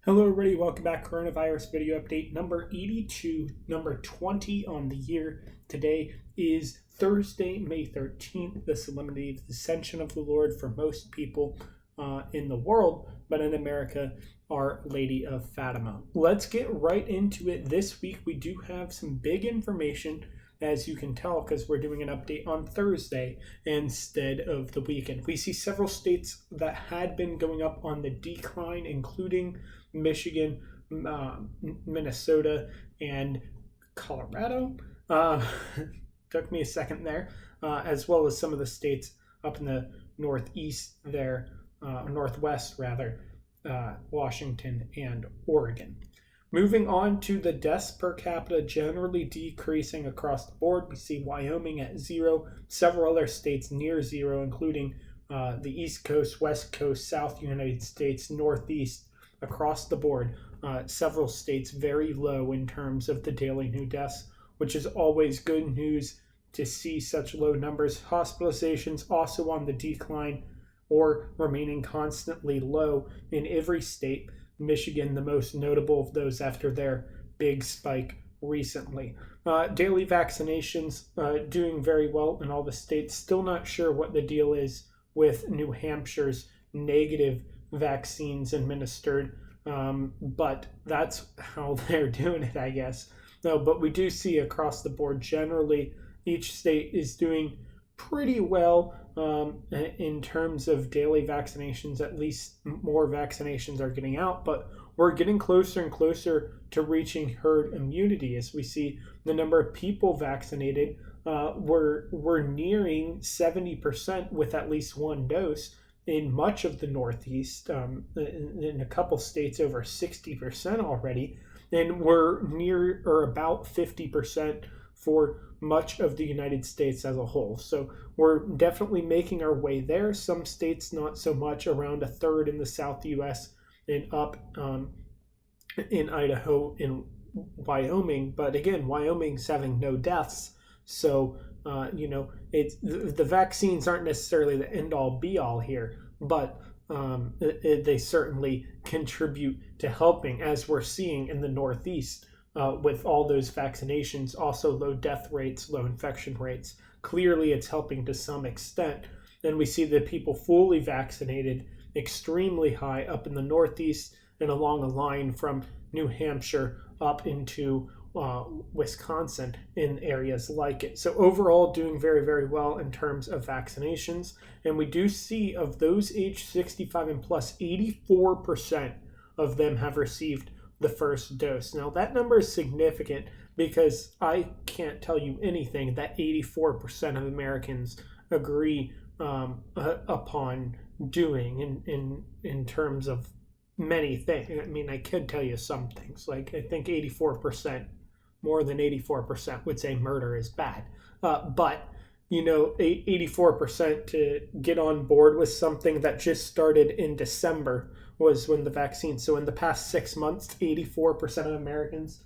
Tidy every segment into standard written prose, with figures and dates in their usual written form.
Hello everybody, welcome back. Coronavirus video update number 82, number 20 on the year. Today is Thursday, May 13th, the solemnity of the Ascension of the Lord for most people in the world, but in America, Our Lady of Fatima. Let's get right into it. This week we do have some big information, as you can tell, because we're doing an update on Thursday instead of the weekend. We see several states that had been going up on the decline, including Michigan, Minnesota, and Colorado. Took me a second there, as well as some of the states up in the northeast there, northwest rather, Washington and Oregon. Moving on to the deaths per capita generally decreasing across the board. We see Wyoming at 0, several other states near 0, including the East Coast, West Coast, South United States, Northeast, across the board. Several states very low in terms of the daily new deaths, which is always good news to see such low numbers. Hospitalizations also on the decline or remaining constantly low in every state. Michigan, the most notable of those after their big spike recently. Daily vaccinations doing very well in all the states. Still not sure what the deal is with New Hampshire's negative vaccines administered, but that's how they're doing it, I guess. No, but we do see across the board generally each state is doing pretty well in terms of daily vaccinations. At least more vaccinations are getting out, but we're getting closer and closer to reaching herd immunity as we see the number of people vaccinated. We're nearing 70% with at least one dose in much of the Northeast, in a couple states over 60% already, and we're near or about 50% for much of the United States as a whole. So we're definitely making our way there. Some states not so much, around a third in the South US and up in Idaho, in Wyoming. But again, Wyoming's having no deaths. So, it's the vaccines aren't necessarily the end-all be-all here, but they certainly contribute to helping, as we're seeing in the Northeast. With all those vaccinations, also low death rates, low infection rates. Clearly, it's helping to some extent. And we see the people fully vaccinated extremely high up in the Northeast and along the line from New Hampshire up into Wisconsin in areas like it. So overall, doing very, very well in terms of vaccinations. And we do see of those aged 65 and plus, 84% of them have received the first dose. Now that number is significant because I can't tell you anything that 84% of Americans agree upon doing in terms of many things. I mean, I could tell you some things, like I think 84%, more than 84% would say murder is bad. But 84% to get on board with something that just started in December was when the vaccine. So in the past 6 months, 84% of Americans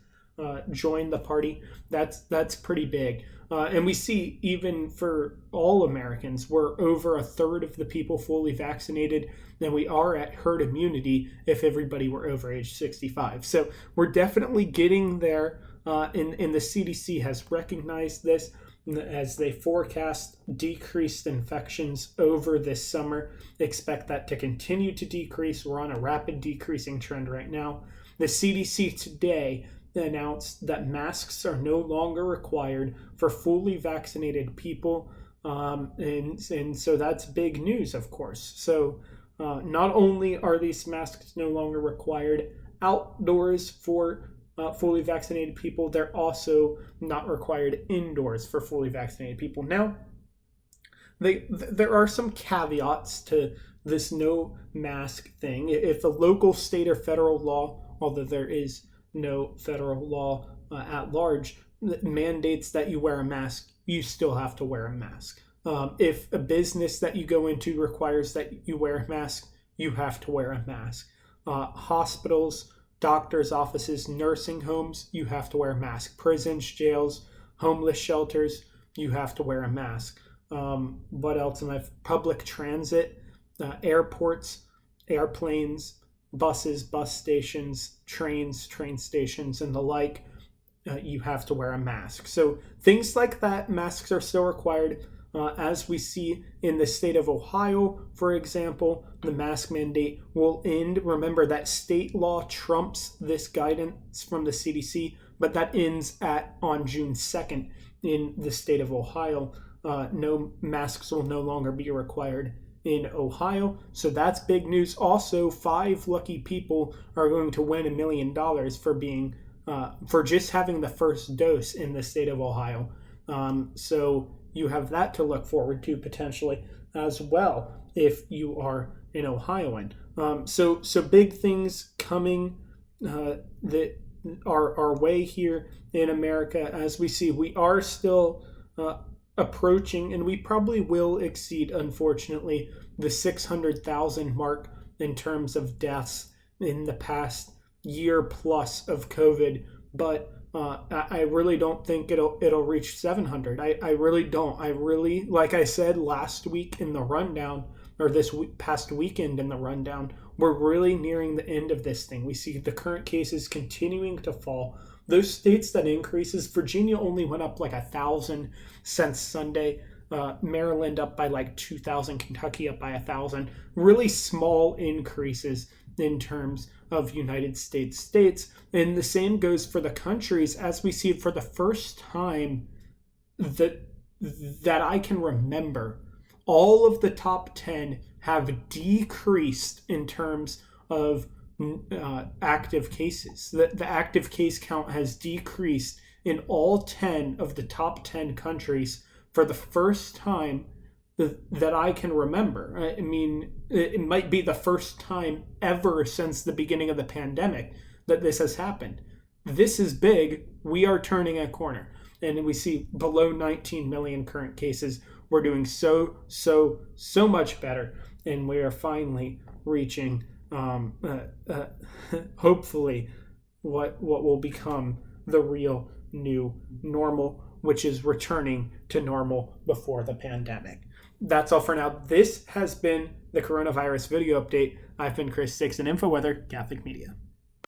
joined the party. That's pretty big. And we see even for all Americans, we're over a third of the people fully vaccinated, and we are at herd immunity if everybody were over age 65. So we're definitely getting there, and the CDC has recognized this as they forecast decreased infections over this summer. They expect that to continue to decrease. We're on a rapid decreasing trend right now. The CDC today announced that masks are no longer required for fully vaccinated people. And so that's big news, of course. So not only are these masks no longer required outdoors for fully vaccinated people, they're also not required indoors for fully vaccinated people. Now, there are some caveats to this no mask thing. If a local, state, or federal law, although there is no federal law at large, mandates that you wear a mask, you still have to wear a mask. If a business that you go into requires that you wear a mask, you have to wear a mask. Hospitals, doctors' offices, nursing homes, you have to wear a mask. Prisons, jails, homeless shelters, you have to wear a mask. What else am I? Public transit, airports, airplanes, buses, bus stations, trains, train stations, and the like, you have to wear a mask. So things like that, masks are still required. As we see in the state of Ohio, for example, the mask mandate will end. Remember that state law trumps this guidance from the CDC, but that ends on June 2nd in the state of Ohio. No masks will no longer be required in Ohio. So that's big news. Also, 5 lucky people are going to win $1 million for just having the first dose in the state of Ohio. So you have that to look forward to potentially as well if you are an Ohioan. So big things coming that are our way here in America. As we see, we are still approaching, and we probably will exceed, unfortunately, the 600,000 mark in terms of deaths in the past year plus of COVID. But I really don't think it'll reach 700. I really don't. I really, like I said last week in the rundown, or this past weekend in the rundown, we're really nearing the end of this thing. We see the current cases continuing to fall. Those states that increases, Virginia only went up like 1,000 since Sunday. Maryland up by like 2,000, Kentucky up by 1,000. Really small increases in terms of United States. And the same goes for the countries, as we see for the first time that I can remember. All of the top 10 have decreased in terms of active cases. The active case count has decreased in all 10 of the top 10 countries for the first time that I can remember. I mean, it might be the first time ever since the beginning of the pandemic that this has happened. This is big. We are turning a corner. And we see below 19 million current cases. We're doing so much better. And we are finally reaching, hopefully, what will become the real new normal, which is returning to normal before the pandemic. That's all for now. This has been the coronavirus video update. I've been Chris Six, an InfoWeather Catholic Media.